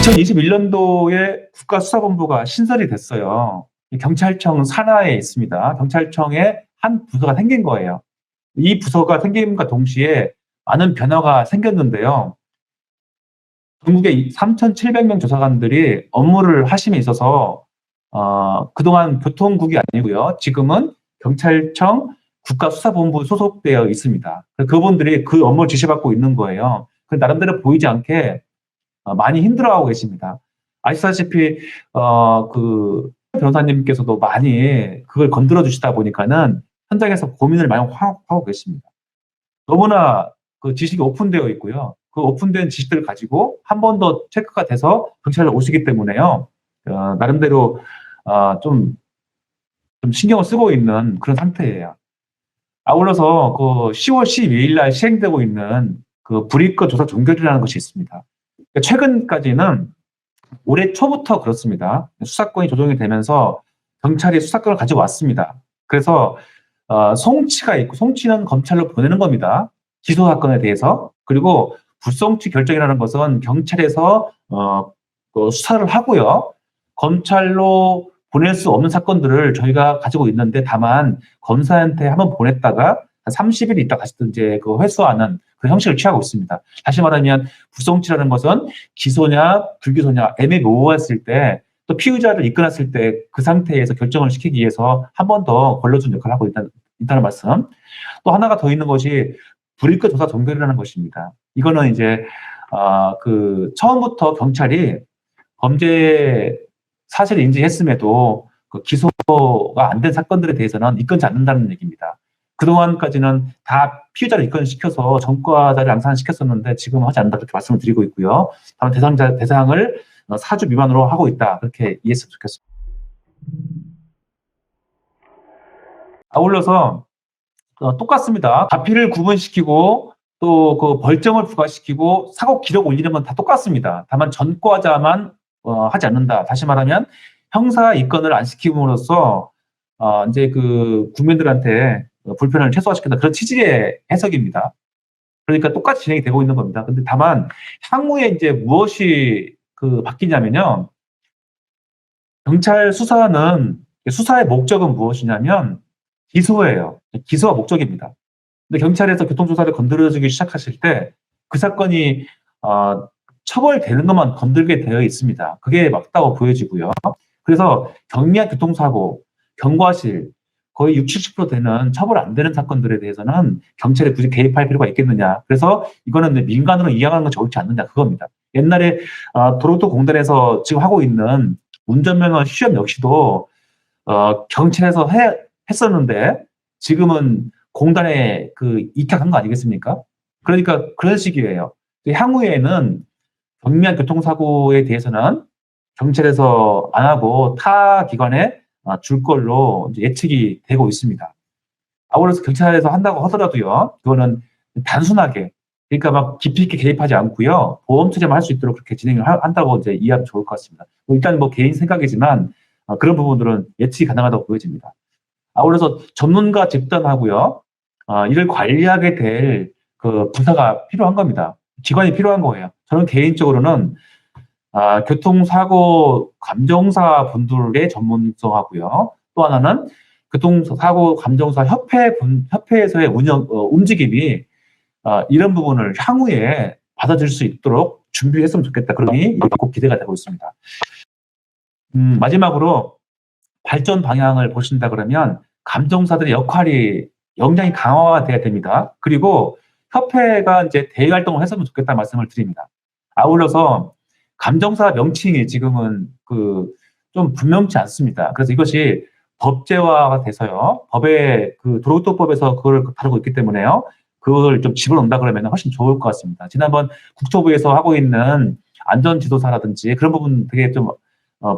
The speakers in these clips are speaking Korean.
2021년도에 국가수사본부가 신설이 됐어요. 경찰청 산하에 있습니다. 경찰청에 한 부서가 생긴 거예요. 이 부서가 생김과 동시에 많은 변화가 생겼는데요. 전국에 3,700명 조사관들이 업무를 하심에 있어서 그동안 교통국이 아니고요. 지금은 경찰청 국가수사본부 소속되어 있습니다. 그분들이 그 업무를 지시받고 있는 거예요. 나름대로 보이지 않게 많이 힘들어하고 계십니다. 아시다시피 그 변호사님께서도 많이 그걸 건드려 주시다 보니까는 현장에서 고민을 많이 하고 계십니다. 너무나 그 지식이 오픈되어 있고요. 그 오픈된 지식들을 가지고 한 번 더 체크가 돼서 경찰에 오시기 때문에요. 나름대로 좀 신경을 쓰고 있는 그런 상태예요. 아울러서 그 10월 12일 날 시행되고 있는 그 불이익과 조사 종결이라는 것이 있습니다. 최근까지는 올해 초부터 그렇습니다. 수사권이 조정이 되면서 경찰이 수사권을 가지고 왔습니다. 그래서 송치가 있고, 송치는 검찰로 보내는 겁니다. 기소 사건에 대해서. 그리고 불송치 결정이라는 것은 경찰에서 수사를 하고요. 검찰로 보낼 수 없는 사건들을 저희가 가지고 있는데, 다만 검사한테 한번 보냈다가 한 30일 있다 다시 또 이제 그 회수하는 그런 형식을 취하고 있습니다. 다시 말하면 불송치라는 것은 기소냐 불기소냐 애매모호했을 때, 또 피의자를 이끌었을 때 그 상태에서 결정을 시키기 위해서 한 번 더 걸러준 역할을 하고 있다는 말씀. 또 하나가 더 있는 것이 불이익과 조사 종결이라는 것입니다. 이거는 이제 그 처음부터 경찰이 범죄 사실을 인지했음에도 그 기소가 안 된 사건들에 대해서는 입건치 않는다는 얘기입니다. 그동안까지는 다 피의자를 입건시켜서 전과자를 양산시켰었는데 지금은 하지 않는다, 그렇게 말씀을 드리고 있고요. 다만 대상을 4주 미만으로 하고 있다, 그렇게 이해했으면 좋겠습니다. 아울러서 똑같습니다. 가피를 구분시키고 또 그 벌점을 부과시키고 사고 기록 올리는 건 다 똑같습니다. 다만 전과자만 하지 않는다. 다시 말하면 형사 입건을 안 시킴으로써 이제 그 국민들한테 불편을 최소화시킨다, 그런 취지의 해석입니다. 그러니까 똑같이 진행이 되고 있는 겁니다. 근데 다만 향후에 이제 무엇이 바뀌냐면요. 경찰 수사는, 수사의 목적은 무엇이냐면 기소예요. 기소가 목적입니다. 근데 경찰에서 교통조사를 건드려주기 시작하실 때 그 사건이 처벌되는 것만 건들게 되어 있습니다. 그게 맞다고 보여지고요. 그래서 경미한 교통사고, 경과실, 거의 60, 70% 되는 처벌 안 되는 사건들에 대해서는 경찰이 굳이 개입할 필요가 있겠느냐. 그래서 이거는 민간으로 이양하는 건 옳지 않느냐, 그겁니다. 옛날에 도로교통공단에서 지금 하고 있는 운전면허 시험 역시도 경찰에서 했었는데 지금은 공단에 이착한 거 아니겠습니까? 그러니까 그런 식이에요. 향후에는 경미한 교통사고에 대해서는 경찰에서 안 하고 타 기관에 줄 걸로 이제 예측이 되고 있습니다. 아울러서 경찰에서 한다고 하더라도요, 그거는 단순하게, 그러니까 막 깊이 있게 개입하지 않고요, 보험 투자만 할 수 있도록 그렇게 진행을 한다고 이제 이해하면 좋을 것 같습니다. 일단 개인 생각이지만 그런 부분들은 예측이 가능하다고 보여집니다. 아울러서 전문가 집단하고요, 이를 관리하게 될 그 부서가 필요한 겁니다. 기관이 필요한 거예요. 저는 개인적으로는 교통사고 감정사 분들의 전문성하고요. 또 하나는 교통사고 감정사 협회에서의 움직임이 이런 부분을 향후에 받아들일 수 있도록 준비했으면 좋겠다. 그러니 꼭 기대가 되고 있습니다. 마지막으로 발전 방향을 보신다 그러면 감정사들의 역할이 역량이 강화돼야 됩니다. 그리고 협회가 이제 대외 활동을 했으면 좋겠다는 말씀을 드립니다. 아울러서 감정사 명칭이 지금은 좀 분명치 않습니다. 그래서 이것이 법제화가 돼서요, 법의 도로교통법에서 그걸 다루고 있기 때문에요, 그걸 좀 집어넣는다 그러면 훨씬 좋을 것 같습니다. 지난번 국토부에서 하고 있는 안전지도사라든지 그런 부분 되게 좀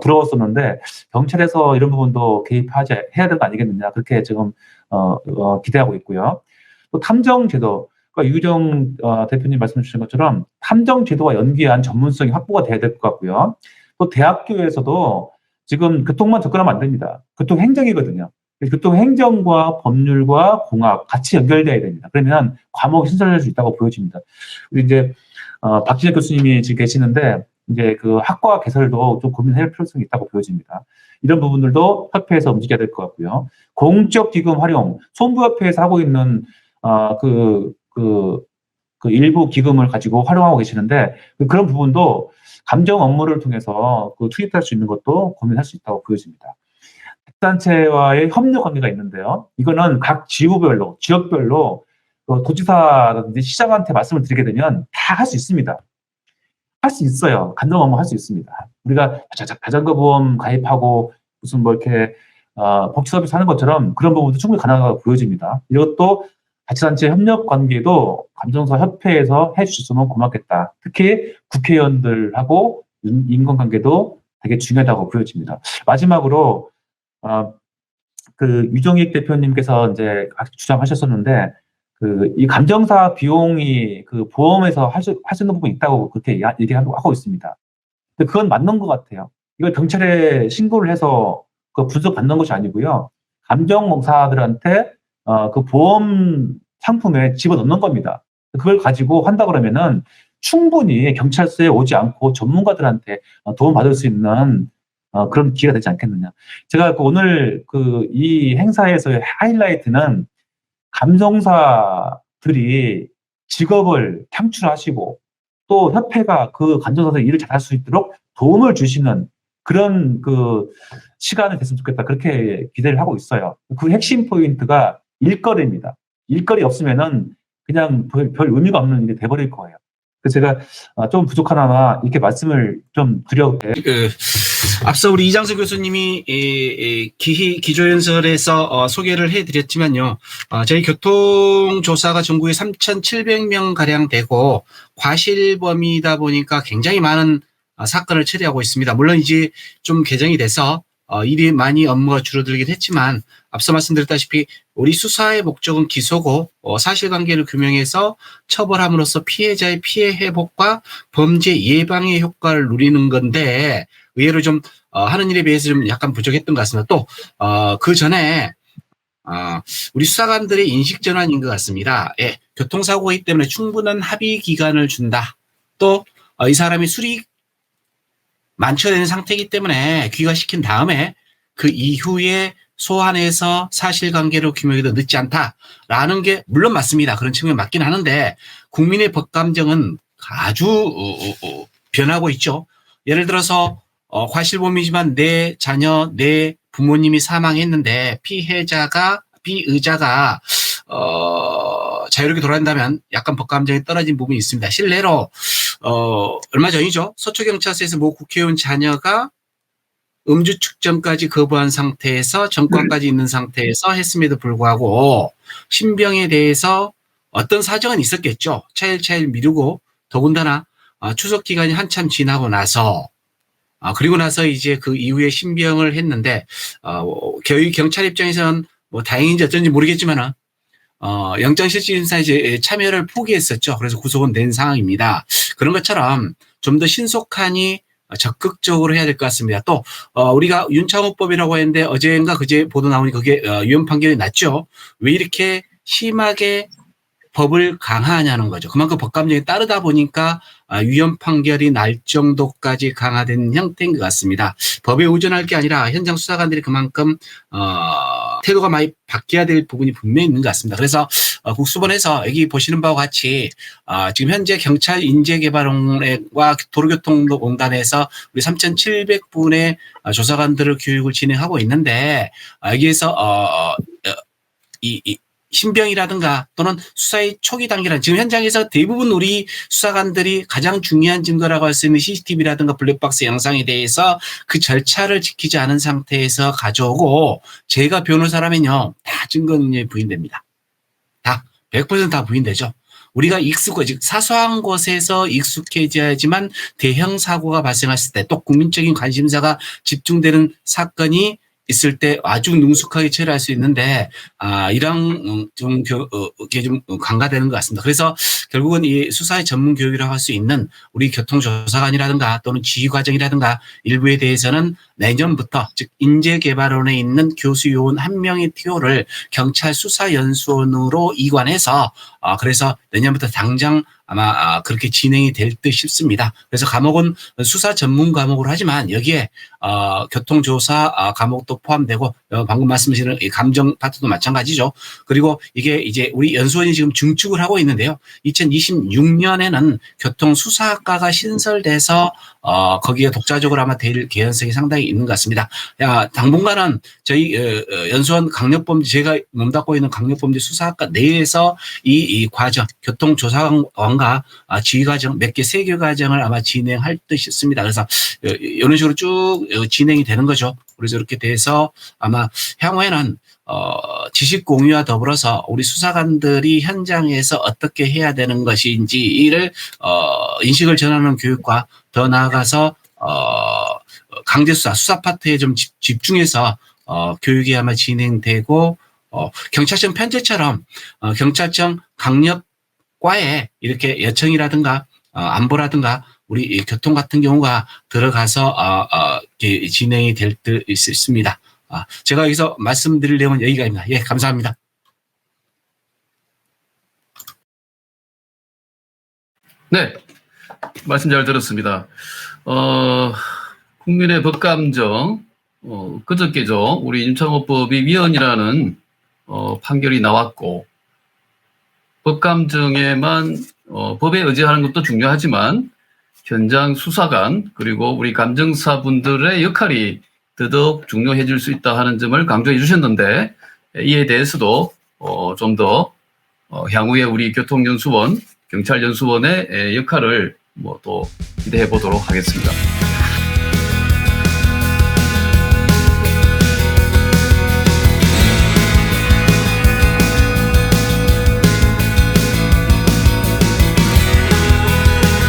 부러웠었는데, 경찰에서 이런 부분도 해야 되는 거 아니겠느냐, 그렇게 지금 기대하고 있고요. 또 탐정제도, 그러니까 유정 대표님 말씀 주신 것처럼 탐정제도와 연계한 전문성이 확보가 돼야 될 것 같고요. 또 대학교에서도 지금 교통만 접근하면 안 됩니다. 교통행정이거든요. 교통행정과 법률과 공학 같이 연결돼야 됩니다. 그러면 과목이 신설될 수 있다고 보여집니다. 우리 이제 박진혁 교수님이 지금 계시는데 이제 그 학과 개설도 좀 고민할 필요성이 있다고 보여집니다. 이런 부분들도 협회에서 움직여야 될 것 같고요. 공적 기금 활용, 손부협회에서 하고 있는 그 일부 기금을 가지고 활용하고 계시는데 그런 부분도 감정 업무를 통해서 투입할 수 있는 것도 고민할 수 있다고 보여집니다. 단체와의 협력 관계가 있는데요. 이거는 각 지구별로, 지역별로 도지사라든지 시장한테 말씀을 드리게 되면 다 할 수 있습니다. 할 수 있어요. 감정 업무 할 수 있습니다. 우리가 자전거 보험 가입하고 무슨 뭐 이렇게 복지 서비스 하는 것처럼 그런 부분도 충분히 가능하다고 보여집니다. 이것도 자치단체 협력 관계도 감정사 협회에서 해주셨으면 고맙겠다. 특히 국회의원들하고 인간관계도 되게 중요하다고 보여집니다. 마지막으로 그 유정익 대표님께서 이제 주장하셨었는데 이 감정사 비용이 그 보험에서 할 수 있는 부분이 있다고 그렇게 얘기하고 있습니다. 근데 그건 맞는 것 같아요. 이걸 경찰에 신고를 해서 그 분석 받는 것이 아니고요. 감정사들한테 그 보험 상품에 집어넣는 겁니다. 그걸 가지고 한다 그러면은 충분히 경찰서에 오지 않고 전문가들한테 도움받을 수 있는 그런 기회가 되지 않겠느냐. 제가 오늘 이 행사에서의 하이라이트는 감정사들이 직업을 창출하시고 또 협회가 그 감정사들 일을 잘할 수 있도록 도움을 주시는 그런 시간이 됐으면 좋겠다. 그렇게 기대를 하고 있어요. 그 핵심 포인트가 일거리입니다. 일거리 없으면은 그냥 별 의미가 없는 일이 돼버릴 거예요. 그래서 제가 좀 부족하나마 이렇게 말씀을 좀 드려도 돼요. 앞서 우리 이장수 교수님이 기조연설에서 소개를 해드렸지만요. 저희 교통조사가 전국에 3,700명 가량 되고 과실범위다 보니까 굉장히 많은 사건을 처리하고 있습니다. 물론 이제 좀 개정이 돼서 일이 많이 업무가 줄어들긴 했지만 앞서 말씀드렸다시피 우리 수사의 목적은 기소고 사실관계를 규명해서 처벌함으로써 피해자의 피해 회복과 범죄 예방의 효과를 누리는 건데 의외로 좀 하는 일에 비해서 좀 약간 부족했던 것 같습니다. 또 그 전에 우리 수사관들의 인식 전환인 것 같습니다. 예, 교통사고이기 때문에 충분한 합의 기간을 준다. 또 이 사람이 술이 만취되는 상태이기 때문에 귀가시킨 다음에 그 이후에 소환해서 사실관계로 규명해도 늦지 않다라는 게 물론 맞습니다. 그런 측면이 맞긴 하는데 국민의 법감정은 아주 변하고 있죠. 예를 들어서 과실범이지만 내 자녀, 내 부모님이 사망했는데 피의자가 자유롭게 돌아간다면 약간 법감정이 떨어진 부분이 있습니다. 실례로 얼마 전이죠. 서초경찰서에서 모 국회의원 자녀가 음주 측정까지 거부한 상태에서 전과까지 있는 상태에서 했음에도 불구하고 신병에 대해서 어떤 사정은 있었겠죠. 차일차일 미루고 더군다나 추석 기간이 한참 지나고 나서 그리고 나서 이제 그 이후에 신병을 했는데 경찰 입장에서는 뭐 다행인지 어쩐지 모르겠지만은 영장실질심사에 이제 참여를 포기했었죠. 그래서 구속은 낸 상황입니다. 그런 것처럼 좀 더 신속하니 적극적으로 해야 될 것 같습니다. 또 우리가 윤창호법이라고 했는데 어제인가 그제 보도 나오니 그게 유언 판결이 났죠. 왜 이렇게 심하게 법을 강화하냐는 거죠. 그만큼 법감정에 따르다 보니까 유언 판결이 날 정도까지 강화된 형태인 것 같습니다. 법에 의존할 게 아니라 현장 수사관들이 그만큼 태도가 많이 바뀌어야 될 부분이 분명히 있는 것 같습니다. 그래서 국수본에서 여기 보시는 바와 같이 지금 현재 경찰 인재개발원과 도로교통공단에서 우리 3,700분의 조사관들을 교육을 진행하고 있는데 여기에서 신병이라든가 또는 수사의 초기 단계란 지금 현장에서 대부분 우리 수사관들이 가장 중요한 증거라고 할 수 있는 CCTV라든가 블랙박스 영상에 대해서 그 절차를 지키지 않은 상태에서 가져오고 제가 변호사라면요 다 증거 능력이 부인됩니다. 다 100% 다 부인되죠. 우리가 즉 사소한 곳에서 익숙해져야지만 대형 사고가 발생했을 때 또 국민적인 관심사가 집중되는 사건이 있을 때 아주 능숙하게 처리할 수 있는데 이랑 좀 간과되는 것 같습니다. 그래서 결국은 이 수사의 전문 교육이라고 할 수 있는 우리 교통조사관이라든가 또는 지휘과정이라든가 일부에 대해서는 내년부터 즉 인재개발원에 있는 교수 요원 1명의 TO를 경찰 수사연수원으로 이관해서 그래서 내년부터 당장 아마 그렇게 진행이 될 듯 싶습니다. 그래서 과목은 수사 전문 과목으로 하지만 여기에 교통조사 과목도 포함되고 방금 말씀하신 이 감정 파트도 마찬가지죠. 그리고 이게 이제 우리 연수원이 지금 증축을 하고 있는데요. 2026년에는 교통수사학과가 신설돼서 거기에 독자적으로 아마 될 개연성이 상당히 있는 것 같습니다. 당분간은 저희 연수원 강력범죄, 제가 몸담고 있는 강력범죄 수사학과 내에서 이 과정, 교통조사관과 지휘과정 몇 개, 3개 과정을 아마 진행할 듯 싶습니다. 그래서 이런 식으로 쭉 진행이 되는 거죠. 그래서 이렇게 돼서 아마 향후에는 지식 공유와 더불어서 우리 수사관들이 현장에서 어떻게 해야 되는 것인지를 인식을 전하는 교육과 더 나아가서 강제수사, 수사 파트에 좀 집중해서 교육이 아마 진행되고 경찰청 편제처럼 경찰청 강력과에 이렇게 여청이라든가 안보라든가 우리 교통 같은 경우가 들어가서 진행이 될 듯 있습니다. 제가 여기서 말씀드릴 내용은 여기까지입니다. 예, 감사합니다. 네, 말씀 잘 들었습니다. 국민의 법감정, 그저께죠. 우리 임창호법이 위헌이라는 판결이 나왔고, 법감정에만 법에 의지하는 것도 중요하지만 현장 수사관 그리고 우리 감정사분들의 역할이 더더욱 중요해질 수 있다 하는 점을 강조해 주셨는데, 이에 대해서도 좀 더 향후에 우리 교통연수원, 경찰연수원의 역할을 또 기대해 보도록 하겠습니다.